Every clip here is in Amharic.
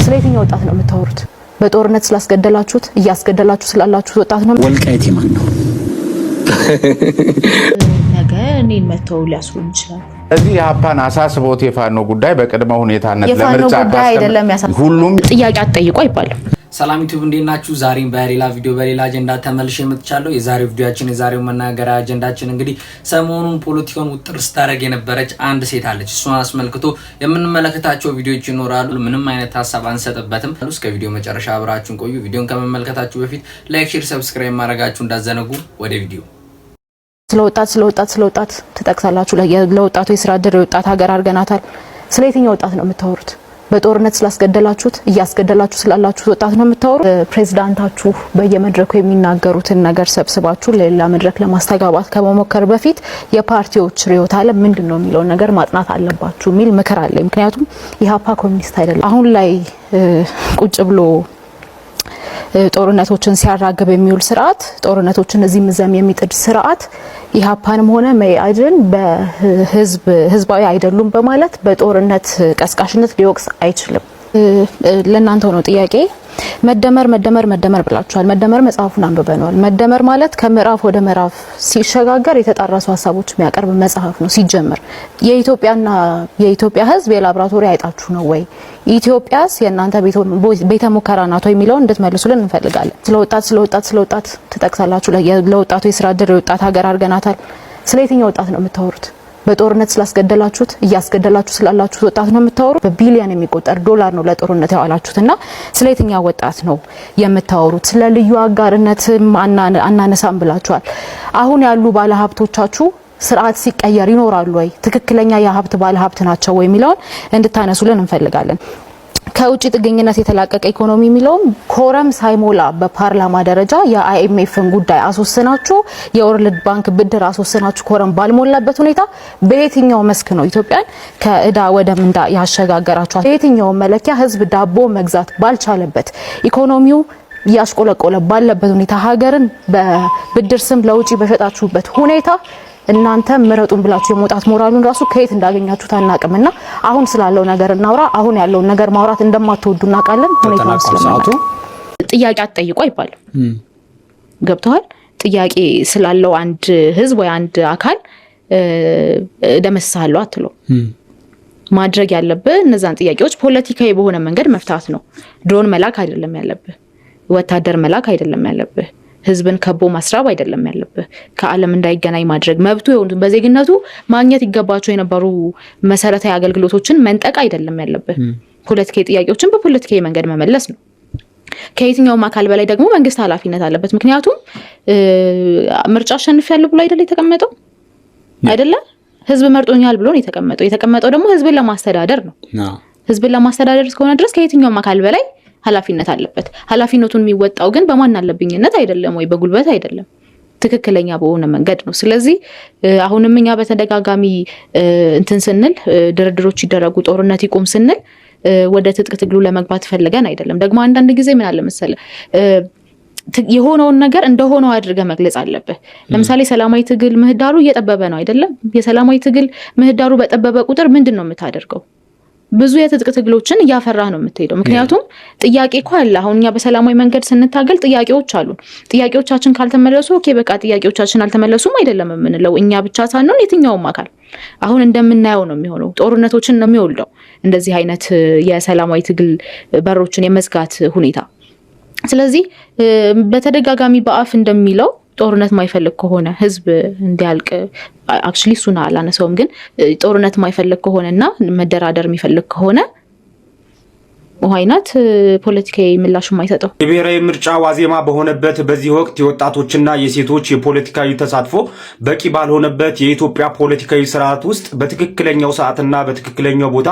ስለየትኛው ወጣት ነው የምታወሩት? በጦርነት ስላስገደላችሁት እያስገደላችሁ ስላላችሁት ወጣት ነው? ወልቃይት የማን ነው? ነገ እኔን መተው ሊያስሩኝ ይችላል። እዚህ የሀፓን አሳስቦት የፋኖ ጉዳይ በቅድመ ሁኔታነት ለምርጫ አይደለም ሁሉም ጥያቄ አትጠይቁ አይባልም። ሰላም ዩቲዩብ እንዴት ናችሁ? ዛሬም በሌላ ቪዲዮ በሌላ አጀንዳ ተመልሼ መጥቻለሁ። የዛሬው ቪዲዮአችን የዛሬው መናገሪያ አጀንዳችን እንግዲህ ሰሞኑን ፖለቲካውን ውጥር ስታደርግ የነበረች አንድ ሴት አለች። እሷን አስመልክቶ የምንመለከታቸው ቪዲዮዎች ይኖራሉ። ምንም አይነት ሀሳብ አንሰጥበትም። እስከ ቪዲዮ መጨረሻ አብራችሁን ቆዩ። ቪዲዮን ከመመልከታችሁ በፊት ላይክ፣ ሼር፣ ሰብስክራይብ ማድረጋችሁ እንዳዘነጉ። ወደ ቪዲዮ ስለወጣት ትጠቅሳላችሁ። ለወጣቱ የስራ ዕድል የወጣት ሀገር አድርገናታል። ስለየትኛው ወጣት ነው የምታወሩት? በጦርነት ስላስገደላችሁት እያስገደላችሁ ስላላችሁት ወጣት ነው የምታወሩት? ፕሬዝዳንታችሁ በየመድረኩ የሚናገሩትን ነገር ሰብስባችሁ ለሌላ መድረክ ለማስተጋባት ከመሞከር በፊት የፓርቲዎች ርዕዮተ ዓለም ምንድነው የሚለውን ነገር ማጥናት አለባችሁ የሚል ምክር አለ። ምክንያቱም ኢህአፓ ኮሚኒስት አይደለም። አሁን ላይ ቁጭ ብሎ ጦርነቶችን ሲያራግብ የሚውል ስርዓት፣ ጦርነቶችን እዚህም እዛም የሚጥድ ስርዓት ኢህአፓንም ሆነ መኢአድን ህዝባዊ አይደሉም በማለት በጦርነት ቀስቃሽነት ሊወቅስ አይችልም። ለእናንተው ነው ጥያቄ። መደመር ብላችኋል። መደመር መጽሐፉን አንብበነዋል። መደመር ማለት ከምዕራፍ ወደ ምዕራፍ ሲሸጋገር የተጣራሱ ሀሳቦች የሚያቀርብ መጽሐፍ ነው። ሲጀምር የኢትዮጵያ ህዝብ የላብራቶሪ አይጣችሁ ነው ወይ? ኢትዮጵያስ የእናንተ ቤተ ሙከራ ናት ወይ የሚለውን እንድትመልሱልን እንፈልጋለን። ስለወጣት ትጠቅሳላችሁ። ለወጣቱ የስራ ዕድል የወጣት ሀገር አድርገናታል። ስለየትኛው ወጣት ነው የምታወሩት? በጦርነት ስላስገደላችሁት እያስገደላችሁ ስላላችሁት ወጣት ነው የምታወሩት? በቢሊዮን የሚቆጠር ዶላር ነው ለጦርነት ያዋላችሁትና ስለየትኛው ወጣት ነው የምታወሩት? ስለ ልዩ አጋርነትም አናነሳም ብላችኋል። አሁን ያሉ ባለሀብቶቻችሁ ስርዓት ሲቀየር ይኖራሉ ወይ? ትክክለኛ የሀብት ባለሀብት ናቸው ወይ የሚለውን እንድታነሱልን እንፈልጋለን። ከውጭ ጥገኝነት የተላቀቀ ኢኮኖሚ የሚለውም ኮረም ሳይሞላ በፓርላማ ደረጃ የአይኤምኤፍን ጉዳይ አስወስናችሁ የወርልድ ባንክ ብድር አስወስናችሁ ኮረም ባልሞላበት ሁኔታ በየትኛው መስክ ነው ኢትዮጵያን ከእዳ ወደ ምንዳ ያሸጋገራችሁ? በየትኛው መለኪያ ህዝብ ዳቦ መግዛት ባልቻለበት ኢኮኖሚው ያሽቆለቆለ ባለበት ሁኔታ ሀገርን በብድር ስም ለውጪ በሸጣችሁበት ሁኔታ እናንተ ምረጡን ብላችሁ የመውጣት ሞራሉን ራሱ ከየት እንዳገኛችሁ ታናቅምና አሁን ስላለው ነገር እናውራ። አሁን ያለውን ነገር ማውራት እንደማትወዱ እናውቃለን። ሁኔታውን ስለማውጡ ጥያቄ አትጠይቁ አይባልም። ገብተዋል? ጥያቄ ስላለው አንድ ህዝብ ወይ አንድ አካል ደመሳለው አትሎ ማድረግ ያለብህ እነዛን ጥያቄዎች ፖለቲካዊ በሆነ መንገድ መፍታት ነው። ድሮን መላክ አይደለም ያለብህ። ወታደር መላክ አይደለም ያለብህ። ህዝብን ከቦ ማስራብ አይደለም ያለብህ። ከዓለም እንዳይገናኝ ማድረግ መብቱ የሆኑት በዜግነቱ ማግኘት ይገባቸው የነበሩ መሰረታዊ አገልግሎቶችን መንጠቅ አይደለም ያለብህ። ፖለቲካዊ ጥያቄዎችን በፖለቲካዊ መንገድ መመለስ ነው። ከየትኛውም አካል በላይ ደግሞ መንግስት ኃላፊነት አለበት። ምክንያቱም ምርጫ አሸንፊያለሁ ብሎ አይደለ የተቀመጠው አይደለ? ህዝብ መርጦኛል ብሎ ነው የተቀመጠው ደግሞ ህዝብን ለማስተዳደር ነው። ህዝብን ለማስተዳደር እስከሆነ ድረስ ከየትኛውም አካል በላይ ኃላፊነት አለበት። ኃላፊነቱን የሚወጣው ግን በማን አለብኝነት አይደለም ወይ በጉልበት አይደለም፣ ትክክለኛ በሆነ መንገድ ነው። ስለዚህ አሁንም እኛ በተደጋጋሚ እንትን ስንል ድርድሮች ይደረጉ ጦርነት ይቆም ስንል ወደ ትጥቅ ትግሉ ለመግባት ፈልገን አይደለም። ደግሞ አንዳንድ ጊዜ ምን አለ መሰለ የሆነውን ነገር እንደሆነው አድርገህ መግለጽ አለብህ። ለምሳሌ ሰላማዊ ትግል ምህዳሩ እየጠበበ ነው አይደለም? የሰላማዊ ትግል ምህዳሩ በጠበበ ቁጥር ምንድነው የምታደርገው? ብዙ የትጥቅ ትግሎችን እያፈራህ ነው የምትሄደው። ምክንያቱም ጥያቄ እኮ አለ። አሁን እኛ በሰላማዊ መንገድ ስንታገል ጥያቄዎች አሉ። ጥያቄዎቻችን ካልተመለሱ ኦኬ በቃ ጥያቄዎቻችን አልተመለሱም አይደለም የምንለው እኛ ብቻ ሳንሆን የትኛውም አካል። አሁን እንደምናየው ነው የሚሆነው። ጦርነቶችን ነው የሚወልደው እንደዚህ አይነት የሰላማዊ ትግል በሮችን የመዝጋት ሁኔታ። ስለዚህ በተደጋጋሚ በአፍ እንደሚለው ጦርነት ማይፈልግ ከሆነ ህዝብ እንዲያልቅ አክቹሊ ሱና አላነሳውም፣ ግን ጦርነት ማይፈልግ ከሆነና መደራደር የሚፈልግ ከሆነ ወሃይናት ፖለቲካዊ ምላሽ ማይሰጠው። የብሔራዊ ምርጫ ዋዜማ በሆነበት በዚህ ወቅት የወጣቶችና የሴቶች የፖለቲካዊ ተሳትፎ በቂ ባልሆነበት የኢትዮጵያ ፖለቲካዊ ስርዓት ውስጥ በትክክለኛው ሰዓትና በትክክለኛው ቦታ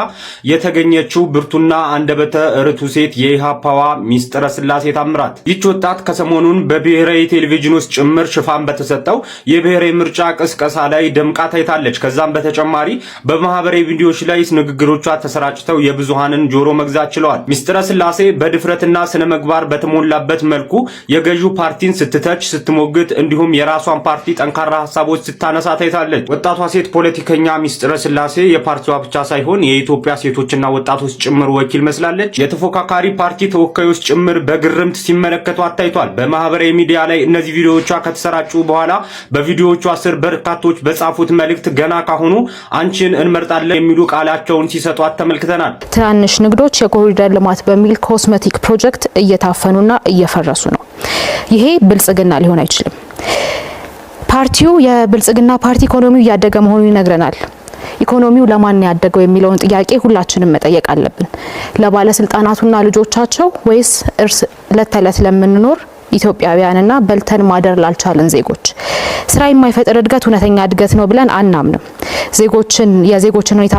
የተገኘችው ብርቱና አንደበተ ርቱዕ ሴት የኢሃፓዋ ሚስጥረ ስላሴ ታምራት። ይህች ወጣት ከሰሞኑን በብሔራዊ ቴሌቪዥን ውስጥ ጭምር ሽፋን በተሰጠው የብሔራዊ ምርጫ ቅስቀሳ ላይ ደምቃ ታይታለች። ከዛም በተጨማሪ በማህበራዊ ቪዲዮዎች ላይ ንግግሮቿ ተሰራጭተው የብዙሃንን ጆሮ መግዛት ችለዋል። ብለዋል። ሚስጥረ ስላሴ በድፍረትና ስነ ምግባር በተሞላበት መልኩ የገዢው ፓርቲን ስትተች ስትሞግት እንዲሁም የራሷን ፓርቲ ጠንካራ ሐሳቦች ስታነሳ ታይታለች። ወጣቷ ሴት ፖለቲከኛ ሚስጥረ ስላሴ የፓርቲዋ ብቻ ሳይሆን የኢትዮጵያ ሴቶችና ወጣቶች ጭምር ወኪል መስላለች። የተፎካካሪ ፓርቲ ተወካዮች ጭምር በግርምት ሲመለከቷት ታይቷል። በማህበራዊ ሚዲያ ላይ እነዚህ ቪዲዮዎቿ ከተሰራጩ በኋላ በቪዲዮዎቿ ስር በርካቶች በጻፉት መልእክት ገና ካሁኑ አንቺን እንመርጣለን የሚሉ ቃላቸውን ሲሰጧት ተመልክተናል። ትናንሽ ንግዶች የኮሪደር ልማት በሚል ኮስሜቲክ ፕሮጀክት እየታፈኑና እየፈረሱ ነው። ይሄ ብልጽግና ሊሆን አይችልም። ፓርቲው የብልጽግና ፓርቲ ኢኮኖሚው እያደገ መሆኑን ይነግረናል። ኢኮኖሚው ለማን ያደገው የሚለውን ጥያቄ ሁላችንም መጠየቅ አለብን። ለባለስልጣናቱና ልጆቻቸው ወይስ ዕለት ተዕለት ለምንኖር ኢትዮጵያውያንና በልተን ማደር ላልቻለን ዜጎች? ስራ የማይፈጥር እድገት እውነተኛ እድገት ነው ብለን አናምንም። የዜጎችን ሁኔታ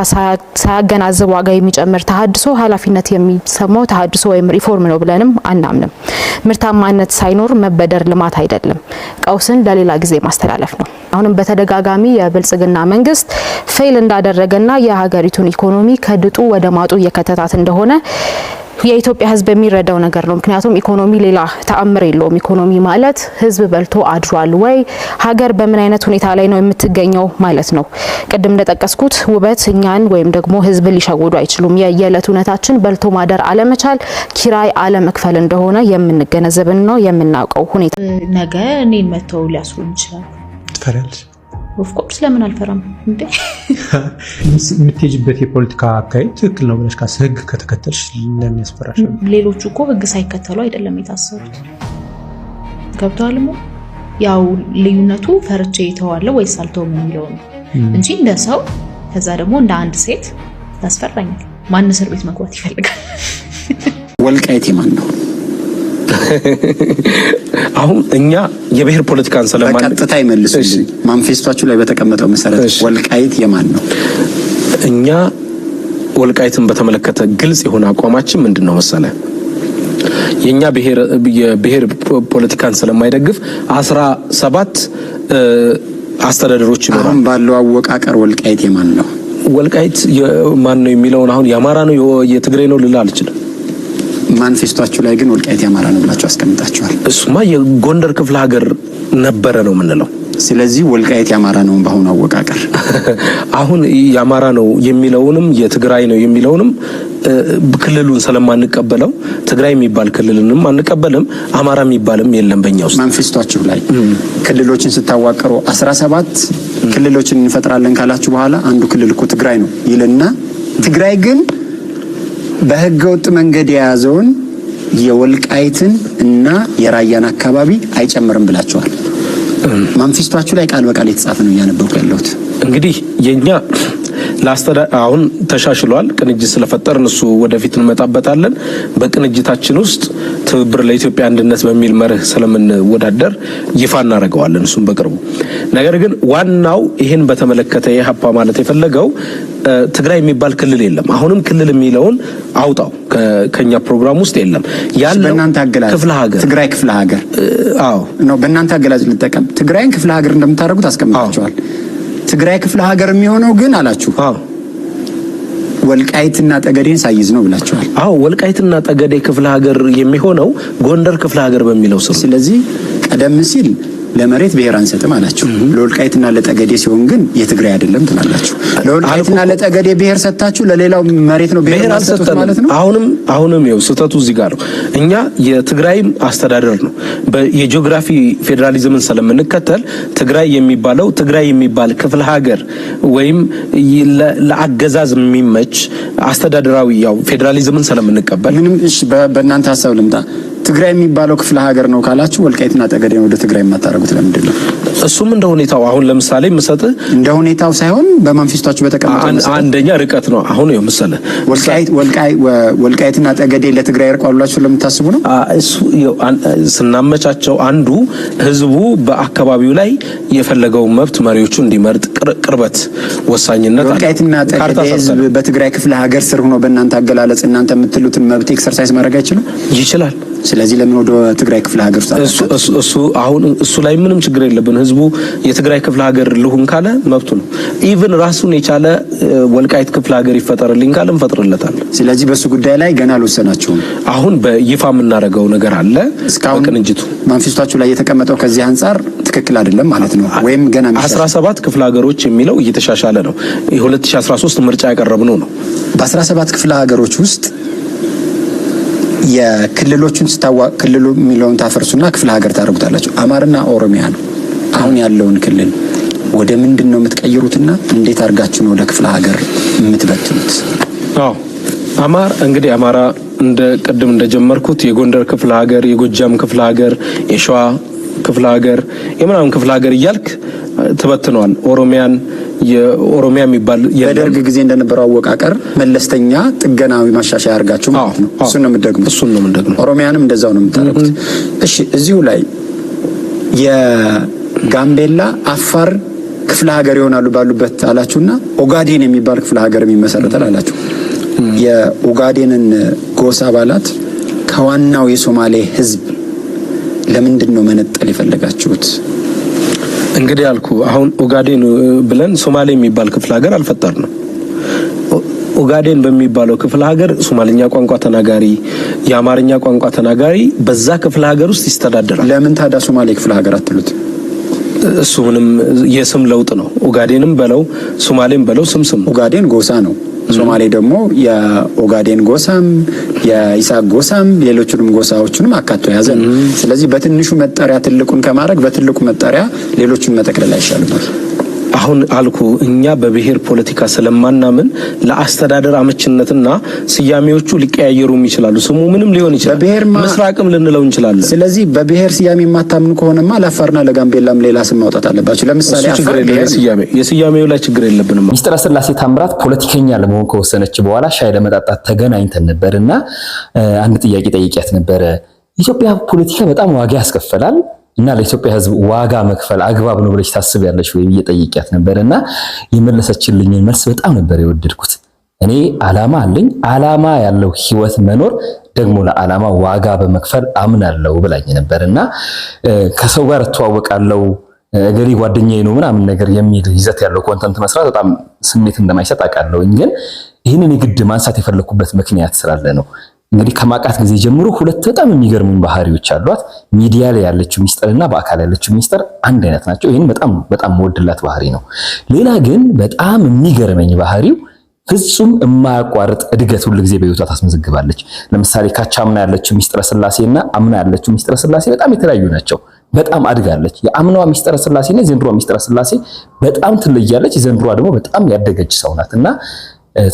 ሳያገናዝብ ዋጋ የሚጨምር ተሃድሶ ኃላፊነት የሚሰማው ተሃድሶ ወይም ሪፎርም ነው ብለንም አናምንም። ምርታማነት ሳይኖር መበደር ልማት አይደለም፣ ቀውስን ለሌላ ጊዜ ማስተላለፍ ነው። አሁንም በተደጋጋሚ የብልጽግና መንግስት ፌል እንዳደረገና የሀገሪቱን ኢኮኖሚ ከድጡ ወደ ማጡ እየከተታት እንደሆነ የኢትዮጵያ ሕዝብ የሚረዳው ነገር ነው። ምክንያቱም ኢኮኖሚ ሌላ ተአምር የለውም። ኢኮኖሚ ማለት ሕዝብ በልቶ አድሯል ወይ፣ ሀገር በምን አይነት ሁኔታ ላይ ነው የምትገኘው ማለት ነው። ቅድም እንደጠቀስኩት ውበት እኛን ወይም ደግሞ ሕዝብን ሊሸውዱ አይችሉም። የየዕለት እውነታችን በልቶ ማደር አለመቻል፣ ኪራይ አለመክፈል እንደሆነ የምንገነዘብን ነው የምናውቀው ሁኔታ። ነገ እኔን መተው ሊያስሩኝ ይችላል። ትፈሪያለሽ? ኦፍኮርስ ለምን አልፈራም እንዴ? የምትሄጂበት የፖለቲካ አካሄድ ትክክል ነው ብለሽ ካሰብሽ ህግ ከተከተልሽ ለምን ያስፈራሽ? ሌሎቹ እኮ ህግ ሳይከተሉ አይደለም የታሰሩት። ገብቷል? ያው ልዩነቱ ፈርቼ ይተዋለሁ ወይስ አልተውም የሚለው ነው እንጂ እንደ ሰው ከዛ ደግሞ እንደ አንድ ሴት ያስፈራኛል። ማን እስር ቤት መግባት ይፈልጋል? ወልቃይት የማን ነው? አሁን እኛ የብሔር ፖለቲካን ስለማን በቀጥታ ይመልሱልኝ። ማንፌስቷችሁ ላይ በተቀመጠው መሰረት ወልቃይት የማን ነው? እኛ ወልቃይትን በተመለከተ ግልጽ የሆነ አቋማችን ምንድነው መሰለ? የኛ የብሔር ፖለቲካን ስለማይደግፍ 17 አስተዳደሮች ይኖራሉ። አሁን ባለው አወቃቀር ወልቃይት የማን ነው? ወልቃይት የማን ነው የሚለውን አሁን የአማራ ነው የትግራይ ነው ልል አልችልም። ማንፌስቷችሁ ላይ ግን ወልቃይት የአማራ ነው ብላችሁ አስቀምጣችኋል። እሱማ የጎንደር ክፍለ ሀገር ነበረ ነው የምንለው። ስለዚህ ወልቃይት የአማራ ነው ባሁን አወቃቀር። አሁን የአማራ ነው የሚለውንም የትግራይ ነው የሚለውንም ክልሉን ስለማንቀበለው ትግራይ የሚባል ክልልንም አንቀበልም፣ አማራ የሚባልም የለም በእኛ ውስጥ። ማንፌስቷችሁ ላይ ክልሎችን ስታዋቀሩ 17 ክልሎችን እንፈጥራለን ካላችሁ በኋላ አንዱ ክልል እኮ ትግራይ ነው ይልና ትግራይ ግን በህገ ወጥ መንገድ የያዘውን የወልቃይትን እና የራያን አካባቢ አይጨምርም ብላችኋል። ማንፌስቷችሁ ላይ ቃል በቃል የተጻፈ ነው ያነበብኩ ያለሁት። እንግዲህ የኛ አሁን ተሻሽሏል። ቅንጅት ስለፈጠርን እሱ ወደፊት እንመጣበታለን። በቅንጅታችን ውስጥ ትብብር ለኢትዮጵያ አንድነት በሚል መርህ ስለምንወዳደር ይፋ እናደርገዋለን እሱም በቅርቡ። ነገር ግን ዋናው ይሄን በተመለከተ የሀፓ ማለት የፈለገው ትግራይ የሚባል ክልል የለም። አሁንም ክልል የሚለውን አውጣው ከኛ ፕሮግራም ውስጥ የለም። ያለው በእናንተ አገላለጽ ክፍለ ሀገር ትግራይ ክፍለ ሀገር አዎ ነው። በእናንተ አገላለጽ ልጠቀም። ትግራይን ክፍለ ሀገር እንደምታደርጉት አስቀምጣችኋል። ትግራይ ክፍለ ሀገር የሚሆነው ግን አላችሁ ወልቃይትና ጠገዴን ሳይዝ ነው ብላችኋል። አዎ ወልቃይትና ጠገዴ ክፍለ ሀገር የሚሆነው ጎንደር ክፍለ ሀገር በሚለው ስም። ስለዚህ ቀደም ሲል ለመሬት ብሔር አንሰጥም አላችሁ። ለወልቃይትና ለጠገዴ ሲሆን ግን የትግራይ አይደለም ትላላችሁ። ለወልቃይትና ለጠገዴ ብሔር ሰጣችሁ፣ ለሌላው መሬት ነው ብሔር አንሰጥም ማለት ነው። አሁንም ይኸው ስህተቱ እዚህ ጋር ነው። እኛ የትግራይም አስተዳደር ነው የጂኦግራፊ ፌዴራሊዝምን ስለምንከተል ትግራይ የሚባለው ትግራይ የሚባል ክፍለ ሀገር ወይም ለአገዛዝ የሚመች አስተዳደራዊ ያው ፌዴራሊዝምን ስለምንቀበል ምንም እሺ፣ በእናንተ ሐሳብ ልምጣ። ትግራይ የሚባለው ክፍለ ሀገር ነው ካላችሁ ወልቃይትና ጠገዴ ወደ ትግራይ የማታረጉት ለምንድን ነው? እሱም እንደ ሁኔታው አሁን ለምሳሌ ምሰጥህ እንደ ሁኔታው ሳይሆን በማንፌስቷችሁ በተቀመጠው አንደኛ ርቀት ነው። አሁን ይኸው መሰለህ ወልቃይትና ጠገዴ ለትግራይ ያርቋሉላችሁ ለምታስቡ ነው። እሱ ስናመቻቸው አንዱ ህዝቡ በአካባቢው ላይ የፈለገውን መብት መሪዎቹ እንዲመርጥ ቅርበት ወሳኝነት ወልቃይትና ጠገዴ ህዝብ በትግራይ ክፍለ ሀገር ስር ሆኖ በእናንተ አገላለጽ እናንተ የምትሉትን መብት ኤክሰርሳይዝ ማድረግ አይችልም? ይችላል። ስለዚህ ለምን ወደ ትግራይ ክፍለ ሀገር እሱ አሁን እሱ ላይ ምንም ችግር የለብን። ህዝቡ ህዝቡ የትግራይ ክፍለ ሀገር ልሁን ካለ መብቱ ነው። ኢቭን ራሱን የቻለ ወልቃይት ክፍለ ሀገር ይፈጠርልኝ ካለ እንፈጥርለታለን። ስለዚህ በሱ ጉዳይ ላይ ገና አልወሰናችሁም? አሁን በይፋ የምናደርገው ነገር አለ። እስካሁን ቅንጅቱ ማንፊስቷችሁ ላይ የተቀመጠው ከዚህ አንፃር ትክክል አይደለም ማለት ነው ወይም ገና 17 ክፍለ ሀገሮች የሚለው እየተሻሻለ ነው። የ2013 ምርጫ ያቀረብነው ነው። በ17 ክፍለ ሀገሮች ውስጥ የክልሎችን ክልሉ የሚለውን ታፈርሱና ክፍለ ሀገር ታደርጉታላችሁ። አማራና ኦሮሚያ ነው አሁን ያለውን ክልል ወደ ምንድን ነው የምትቀይሩትና እንዴት አድርጋችሁ ነው ወደ ክፍለ ሀገር የምትበትኑት? እንግዲህ አማራ እንደ ቅድም እንደጀመርኩት የጎንደር ክፍለ ሀገር፣ የጎጃም ክፍለ ሀገር፣ የሸዋ ክፍለ ሀገር፣ የምናምን ክፍለ ሀገር እያልክ ተበትነዋል። የኦሮሚያ የሚባል በደርግ ጊዜ እንደነበረው አወቃቀር መለስተኛ ጥገናዊ ማሻሻያ አድርጋችሁ ማለት ነው። እሱን ነው የምትደግሙት። ኦሮሚያንም እንደዛው ነው የምታደርጉት። እሺ እዚሁ ላይ የጋምቤላ አፋር ክፍለ ሀገር ይሆናሉ ባሉበት አላችሁና ኦጋዴን የሚባል ክፍለ ሀገር የሚመሰረታል አላችሁ። የኦጋዴንን ጎሳ አባላት ከዋናው የሶማሌ ህዝብ ለምንድን ነው መነጠል የፈለጋችሁት? እንግዲህ አልኩ አሁን ኦጋዴን ብለን ሶማሌ የሚባል ክፍለ ሀገር አልፈጠርንም። ኦጋዴን በሚባለው ክፍለ ሀገር ሶማሊኛ ቋንቋ ተናጋሪ፣ የአማርኛ ቋንቋ ተናጋሪ በዛ ክፍለ ሀገር ውስጥ ይስተዳደራል። ለምን ታዲያ ሶማሌ ክፍለ ሀገር አትሉት? እሱ ምንም የስም ለውጥ ነው። ኦጋዴንም በለው ሶማሌም በለው ስም ኦጋዴን ጎሳ ነው። ሶማሌ ደግሞ የኦጋዴን ጎሳም የኢሳቅ ጎሳም ሌሎችንም ጎሳዎችንም አካቶ ያዘ ነው። ስለዚህ በትንሹ መጠሪያ ትልቁን ከማድረግ በትልቁ መጠሪያ ሌሎችን መጠቅለል አይሻልም? አሁን አልኩ እኛ በብሔር ፖለቲካ ስለማናምን ለአስተዳደር አመችነትና ስያሜዎቹ ሊቀያየሩም ይችላሉ። ስሙ ምንም ሊሆን ይችላል። ምስራቅም ልንለው እንችላለን። ስለዚህ በብሔር ስያሜ የማታምኑ ከሆነማ ለአፋርና ለጋምቤላም ሌላ ስም ማውጣት አለባችሁ። ለምሳሌ አፋር የስያሜው ላይ ችግር የለብንም። ሚስጥረ ስላሴ ታምራት ፖለቲከኛ ለመሆን ከወሰነች በኋላ ሻይ ለመጣጣት ተገናኝተን ነበርና አንድ ጥያቄ ጠይቂያት ነበር። ኢትዮጵያ ፖለቲካ በጣም ዋጋ ያስከፍላል እና ለኢትዮጵያ ሕዝብ ዋጋ መክፈል አግባብ ነው ብለሽ ታስቢያለሽ ወይ እየጠየቂያት ነበርና የመለሰችልኝ መልስ በጣም ነበር የወደድኩት። እኔ ዓላማ አለኝ፣ ዓላማ ያለው ህይወት መኖር ደግሞ ለዓላማ ዋጋ በመክፈል አምናለሁ ብላኝ ነበርና ከሰው ጋር ተዋወቃለሁ እገሌ ጓደኛዬ ነው ምናምን ነገር የሚል ይዘት ያለው ኮንተንት መስራት በጣም ስሜት እንደማይሰጥ አውቃለሁኝ። ግን ይህንን የግድ ማንሳት የፈለኩበት ምክንያት ስላለ ነው። እንግዲህ ከማቃት ጊዜ ጀምሮ ሁለት በጣም የሚገርሙኝ ባህሪዎች አሏት። ሚዲያ ላይ ያለችው ሚስጥርና በአካል ያለችው ሚስጥር አንድ አይነት ናቸው። ይሄን በጣም ወድላት ባህሪ ነው። ሌላ ግን በጣም የሚገርመኝ ባህሪው ፍጹም የማያቋርጥ እድገት ሁሉ ጊዜ በህይወቷ ታስመዘግባለች። ለምሳሌ ካቻምና ያለችው ሚስጥረ ስላሴና አምና ያለችው ሚስጥረ ስላሴ በጣም የተለያዩ ናቸው። በጣም አድጋለች። የአምናዋ ሚስጥረ ስላሴና የዘንድሮዋ ሚስጥረ ስላሴ በጣም ትለያለች። የዘንድሮዋ ደግሞ በጣም ያደገች ሰው ናትና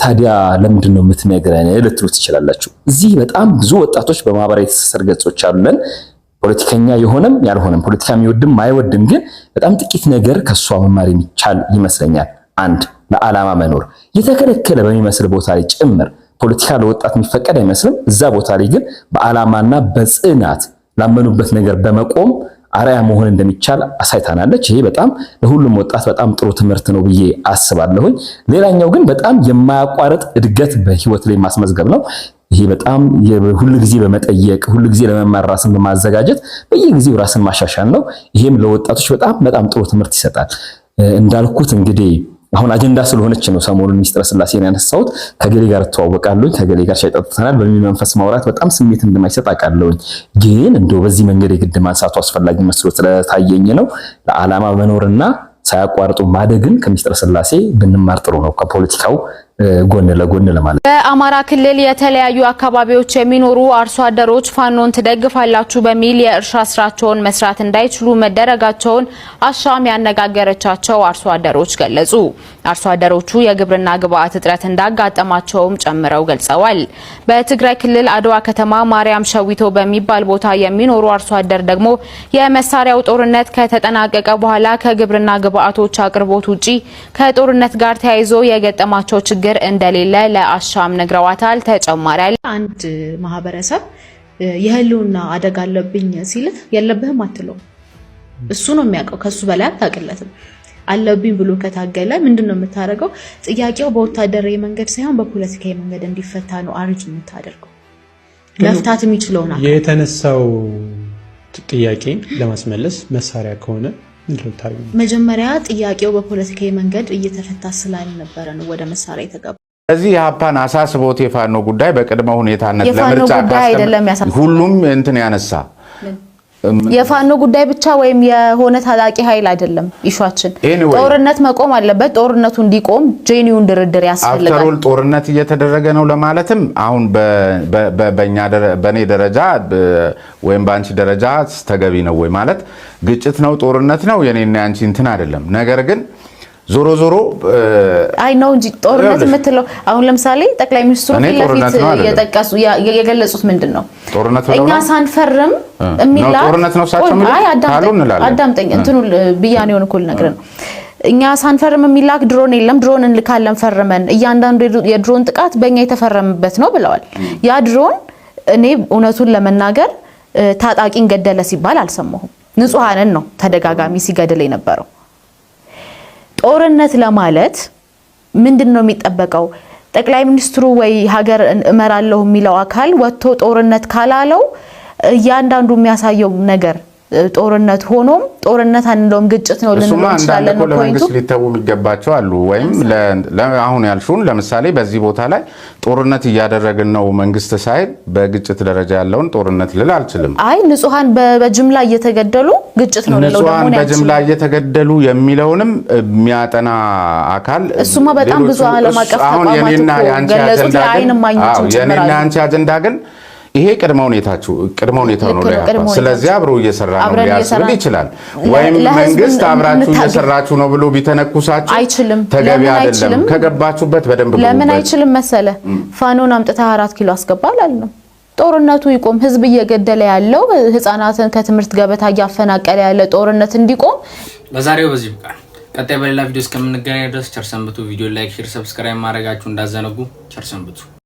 ታዲያ ለምንድን ነው የምትነግረን ልትሉት ትችላላችሁ። እዚህ በጣም ብዙ ወጣቶች በማህበራዊ ትስስር ገጾች አሉን። ፖለቲከኛ የሆነም ያልሆነም ፖለቲካ የሚወድም ማይወድም ግን በጣም ጥቂት ነገር ከሷ መማር የሚቻል ይመስለኛል። አንድ ለዓላማ መኖር የተከለከለ በሚመስል ቦታ ላይ ጭምር ፖለቲካ ለወጣት የሚፈቀድ አይመስልም። እዛ ቦታ ላይ ግን በዓላማና በጽናት ላመኑበት ነገር በመቆም አርአያ መሆን እንደሚቻል አሳይታናለች። ይሄ በጣም ለሁሉም ወጣት በጣም ጥሩ ትምህርት ነው ብዬ አስባለሁኝ። ሌላኛው ግን በጣም የማያቋርጥ እድገት በህይወት ላይ ማስመዝገብ ነው። ይሄ በጣም ሁሉ ጊዜ በመጠየቅ ሁሉ ጊዜ ለመማር ራስን በማዘጋጀት በየጊዜው ራስን ማሻሻል ነው። ይሄም ለወጣቶች በጣም ጥሩ ትምህርት ይሰጣል። እንዳልኩት እንግዲህ አሁን አጀንዳ ስለሆነች ነው ሰሞኑን ሚስጥረ ስላሴን ያነሳሁት። ከገሌ ጋር ተዋወቃለሁ፣ ከገሌ ጋር ሻይ ጠጥተናል በሚል መንፈስ ማውራት በጣም ስሜት እንደማይሰጥ አውቃለሁኝ። ግን እንደው በዚህ መንገድ የግድ ማንሳቱ አስፈላጊ መስሎ ስለታየኝ ነው። ለዓላማ መኖርና ሳያቋርጡ ማደግን ከሚስጥረ ስላሴ ብንማር ጥሩ ነው፣ ከፖለቲካው ጎን ለጎን ለማለት። በአማራ ክልል የተለያዩ አካባቢዎች የሚኖሩ አርሶ አደሮች ፋኖን ትደግፋላችሁ በሚል የእርሻ ስራቸውን መስራት እንዳይችሉ መደረጋቸውን አሻም ያነጋገረቻቸው አርሶ አደሮች ገለጹ። አርሶ አደሮቹ የግብርና ግብዓት እጥረት እንዳጋጠማቸውም ጨምረው ገልጸዋል። በትግራይ ክልል አድዋ ከተማ ማርያም ሸዊቶ በሚባል ቦታ የሚኖሩ አርሶ አደር ደግሞ የመሳሪያው ጦርነት ከተጠናቀቀ በኋላ ከግብርና ግብዓቶች አቅርቦት ውጪ ከጦርነት ጋር ተያይዞ የገጠማቸው ችግር እንደሌለ ለአሻም ነግረዋታል። ተጨማሪ አንድ ማህበረሰብ የህልውና አደጋ አለብኝ ሲልህ የለብህም አትለው። እሱ ነው የሚያውቀው፣ ከሱ በላይ አታውቅለትም። አለብኝ ብሎ ከታገለ ምንድነው የምታደርገው? ጥያቄው በወታደራዊ መንገድ ሳይሆን በፖለቲካዊ መንገድ እንዲፈታ ነው አርጅ የምታደርገው። መፍታት የሚችለው ነው። የተነሳው ጥያቄ ለማስመለስ መሳሪያ ከሆነ መጀመሪያ ጥያቄው በፖለቲካዊ መንገድ እየተፈታ ስላልነበረ ነው ወደ መሳሪያ የተገባ። እዚህ የሀፓን አሳስቦት የፋኖ ጉዳይ በቅድመ ሁኔታነት የፋኖ ጉዳይ አይደለም ያሳስበው ሁሉም እንትን ያነሳ የፋኖ ጉዳይ ብቻ ወይም የሆነ ታላቂ ኃይል አይደለም ኢሹአችን። ጦርነት መቆም አለበት። ጦርነቱ እንዲቆም ጄኒውን ድርድር ያስፈልጋል። አፍተሮል ጦርነት እየተደረገ ነው ለማለትም አሁን በኔ ደረጃ ወይም ባንቺ ደረጃ ተገቢ ነው ወይ ማለት ግጭት ነው ጦርነት ነው የኔና ያንቺ እንትን አይደለም። ነገር ግን ዞሮ ዞሮ አይ ነው እንጂ ጦርነት የምትለው አሁን ለምሳሌ ጠቅላይ ሚኒስትሩ የጠቀሱ የገለጹት ምንድነው እኛ ሳንፈርም የሚላ ጦርነት ነው ሳቸው አዳምጠኝ እንትኑ ብያኔውን እኮ ልነግርህ ነው። እኛ ሳንፈርም የሚላክ ድሮን የለም ድሮን እንልካለን ፈርመን እያንዳንዱ የድሮን ጥቃት በእኛ የተፈረመበት ነው ብለዋል። ያ ድሮን እኔ እውነቱን ለመናገር ታጣቂን ገደለ ሲባል አልሰማሁም። ንጹሃንን ነው ተደጋጋሚ ሲገድል የነበረው። ጦርነት ለማለት ምንድነው የሚጠበቀው? ጠቅላይ ሚኒስትሩ ወይ ሀገር እመራለሁ የሚለው አካል ወጥቶ ጦርነት ካላለው እያንዳንዱ የሚያሳየው ነገር ጦርነት ሆኖም ጦርነት አንደውም ግጭት ነው ልንል እንችላለን ነው ፖይንቱ። ለመንግስት ሊተው የሚገባቸው አሉ ወይም አሁን ያልሹን ለምሳሌ በዚህ ቦታ ላይ ጦርነት እያደረግን ነው መንግስት ሳይል በግጭት ደረጃ ያለውን ጦርነት ልል አልችልም። አይ ንጹሃን በጅምላ እየተገደሉ ግጭት ነው ልለው ደግሞ ነው በጅምላ እየተገደሉ የሚለውንም የሚያጠና አካል እሱማ በጣም ብዙ ዓለም አቀፍ ተቋማት ገለጹት። ለአይን ማግኘት የኔና ያንቺ አጀንዳ ግን ይሄ ቅድመ ሁኔታው ነው ለያፓ። ስለዚህ አብሮ እየሰራ ነው ሊያስብል ይችላል ወይም መንግስት አብራችሁ እየሰራችሁ ነው ብሎ ቢተነኩሳችሁ አይችልም። ተገቢ አይደለም። ከገባችሁበት በደንብ ለምን አይችልም መሰለ ፋኖን አምጥታ 4 ኪሎ አስገባላል ነው ጦርነቱ ይቆም። ህዝብ እየገደለ ያለው ህፃናትን ከትምህርት ገበታ እያፈናቀለ ያለ ጦርነት እንዲቆም ለዛሬው በዚህ በቃ። ቀጣይ በሌላ ቪዲዮ እስከምንገናኝ ድረስ ቸር ሰንብቱ። ቪዲዮ ላይክ፣ ሼር፣ ሰብስክራይብ ማድረጋችሁ እንዳዘነጉ ቸር ሰንብቱ።